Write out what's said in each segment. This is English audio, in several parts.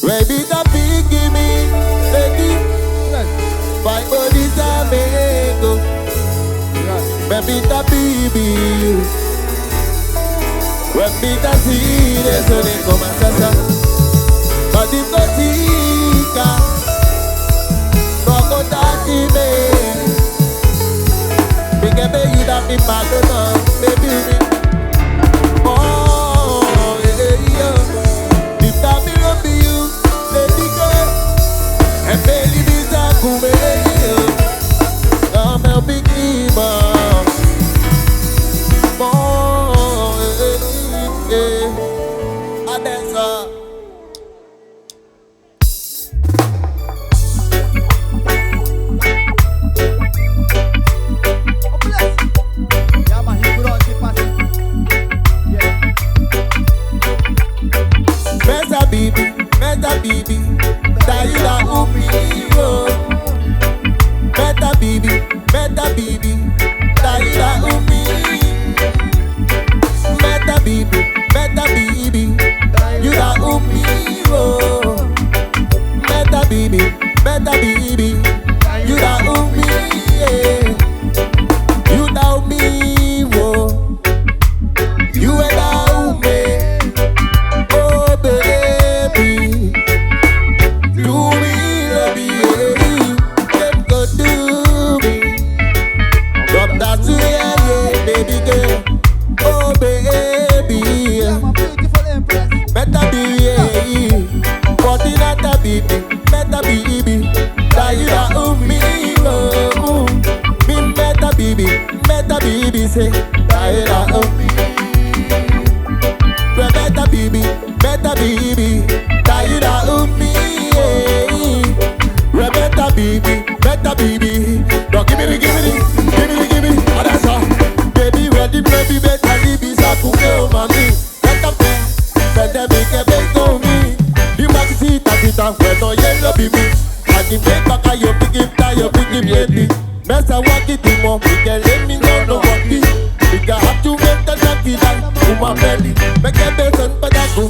Baby, the big give me, baby. My body's a mango. Baby, the baby. Baby, the seed is on it, come and sasa. But if no tika, no go daddy me. Me get you that me back on, baby. Oh, yeah. If that me love you, baby girl, and baby this a kume. I'm a big demon. Baby, that you da umi, oh. Better baby, that you da umi. Better baby, you da umi, oh. Better baby, you da umi, yeah. You da umi, oh. You da umi, oh baby. Do me, love you, them go do me. Drop that to yeah, baby girl. Oh baby, better be yeah. Botty not a baby, better baby. That you da me, oh. Me better baby, say that you da me. Better baby, that you da me. Better baby, don't give me, oh that's all. Baby, ready, better baby, so cool, mommy. Better make a big on me. You might see that when no yellow baby. I can make back a your big lady. Best I walk it in more, we can let me know no what it. We can have to make the lucky like to my belly. Make a better but I go.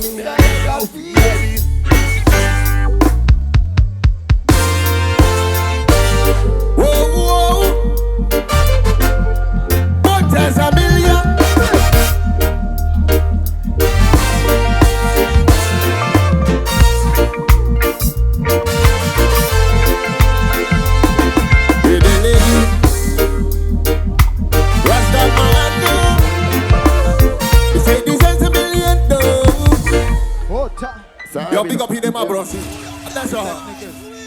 Yo, big up in them, my bros. That's all.